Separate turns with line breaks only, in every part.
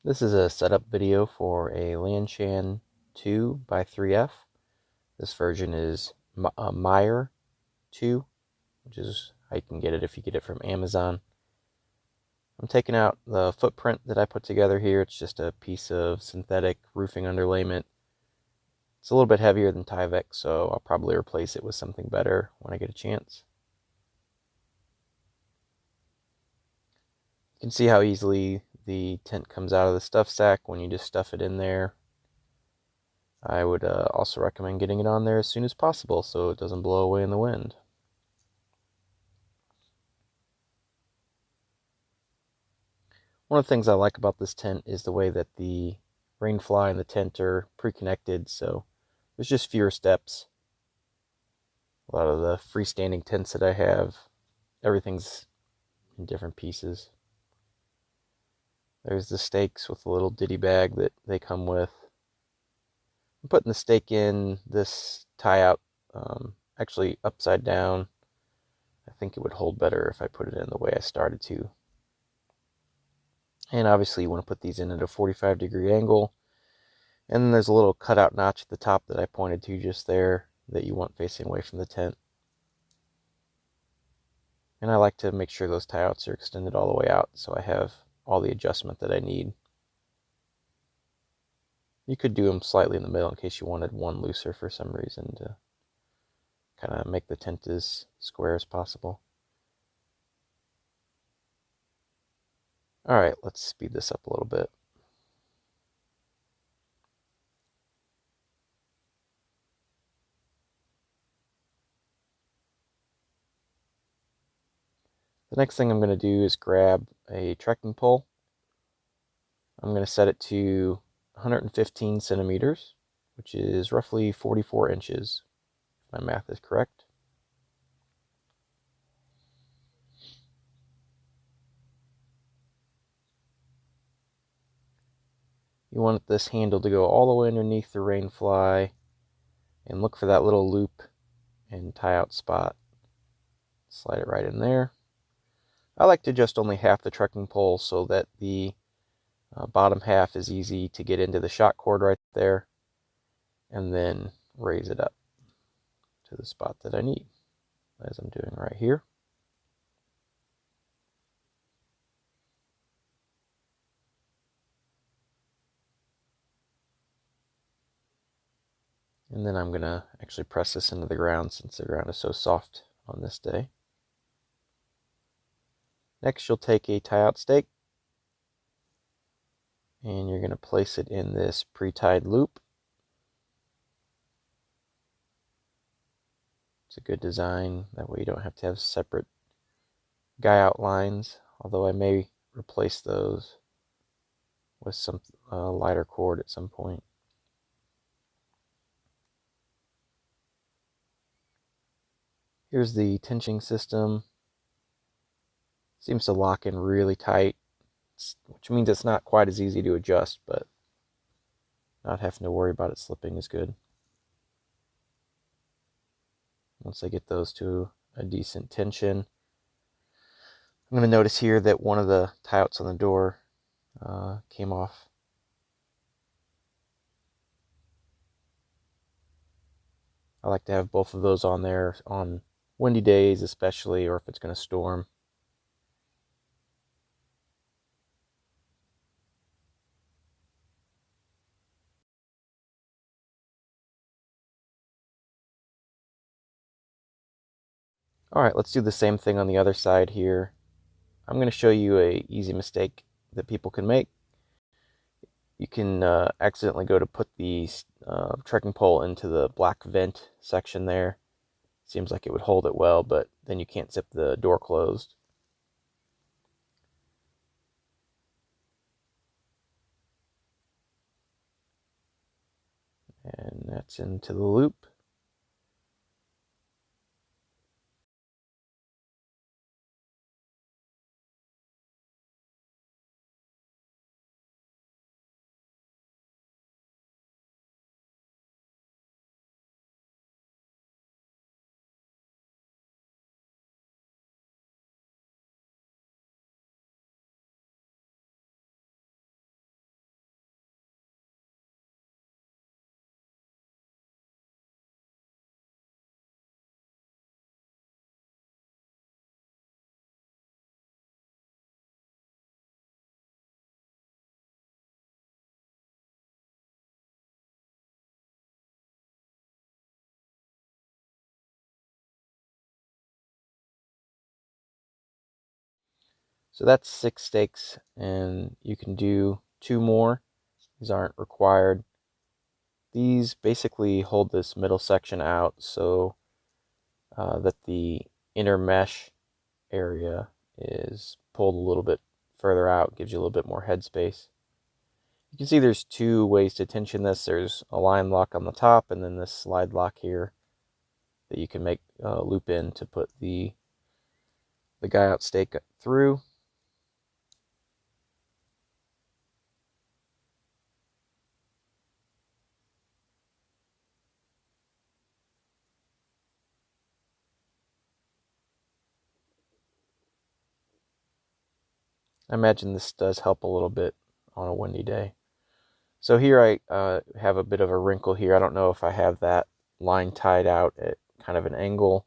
This is a setup video for a Lanshan 2 by 3F. This version is Mier 2, which is how you can get it if you get it from Amazon. I'm taking out the footprint that I put together here. It's just a piece of synthetic roofing underlayment. It's a little bit heavier than Tyvek, so I'll probably replace it with something better when I get a chance. You can see how easily the tent comes out of the stuff sack when you just stuff it in there. I would also recommend getting it on there as soon as possible so it doesn't blow away in the wind. One of the things I like about this tent is the way that the rainfly and the tent are pre-connected, so there's just fewer steps. A lot of the freestanding tents that I have, everything's in different pieces. There's the stakes with the little ditty bag that they come with. I'm putting the stake in this tie-out actually upside down. I think it would hold better if I put it in the way I started to. And obviously you want to put these in at a 45-degree angle. And then there's a little cutout notch at the top that I pointed to just there that you want facing away from the tent. And I like to make sure those tie-outs are extended all the way out so I have all the adjustment that I need. You could do them slightly in the middle in case you wanted one looser for some reason to kind of make the tent as square as possible. Alright, let's speed this up a little bit. The next thing I'm going to do is grab a trekking pole. I'm going to set it to 115 centimeters, which is roughly 44 inches, if my math is correct. You want this handle to go all the way underneath the rainfly and look for that little loop and tie out spot. Slide it right in there. I like to adjust only half the trekking pole so that the bottom half is easy to get into the shot cord right there, and then raise it up to the spot that I need, as I'm doing right here. And then I'm going to actually press this into the ground since the ground is so soft on this day. Next, you'll take a tie-out stake, and you're going to place it in this pre-tied loop. It's a good design, that way you don't have to have separate guy out lines, although I may replace those with some lighter cord at some point. Here's the tensioning system. Seems to lock in really tight, which means it's not quite as easy to adjust, but not having to worry about it slipping is good. Once I get those to a decent tension, I'm going to notice here that one of the tie-outs on the door came off. I like to have both of those on there on windy days especially, or if it's going to storm. Alright, let's do the same thing on the other side here. I'm going to show you an easy mistake that people can make. You can accidentally go to put the trekking pole into the black vent section there. Seems like it would hold it well, but then you can't zip the door closed. And that's into the loop. So that's 6 stakes, and you can do 2 more. These aren't required. These basically hold this middle section out so that the inner mesh area is pulled a little bit further out, gives you a little bit more headspace. You can see there's 2 ways to tension this. There's a line lock on the top, and then this slide lock here that you can make loop in to put the guy out stake through. I imagine this does help a little bit on a windy day. So here I have a bit of a wrinkle here. I don't know if I have that line tied out at kind of an angle,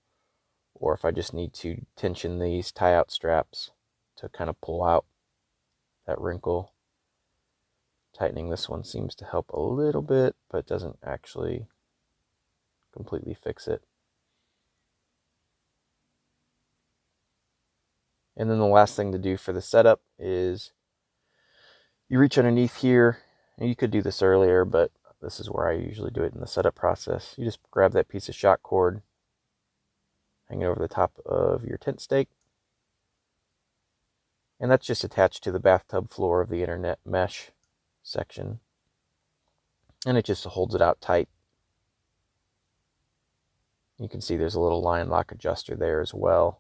or if I just need to tension these tie-out straps to kind of pull out that wrinkle. Tightening this one seems to help a little bit, but it doesn't actually completely fix it. And then the last thing to do for the setup is you reach underneath here. And you could do this earlier, but this is where I usually do it in the setup process. You just grab that piece of shock cord, hang it over the top of your tent stake, and that's just attached to the bathtub floor of the internet mesh section, and it just holds it out tight. You can see there's a little line lock adjuster there as well.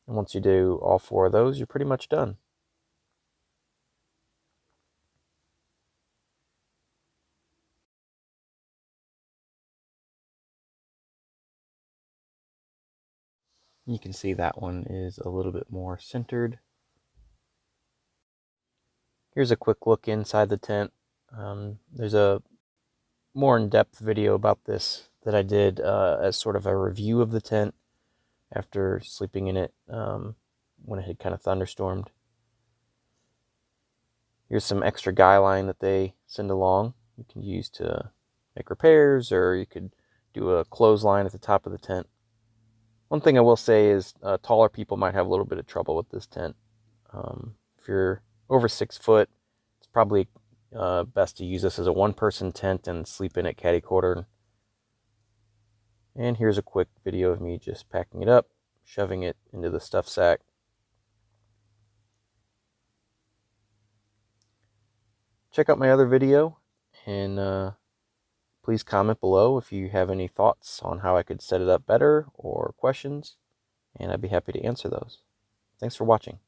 And once you do all 4 of those, you're pretty much done. You can see that one is a little bit more centered. Here's a quick look inside the tent. There's a more in-depth video about this that I did as sort of a review of the tent after sleeping in it when it had kind of thunderstormed. Here's some extra guy line that they send along. You can use to make repairs, or you could do a clothesline at the top of the tent. One thing I will say is taller people might have a little bit of trouble with this tent. If you're over 6 foot, it's probably best to use this as a 1-person tent and sleep in it catty-cornered. And here's a quick video of me just packing it up, shoving it into the stuff sack. Check out my other video, and please comment below if you have any thoughts on how I could set it up better or questions, and I'd be happy to answer those. Thanks for watching.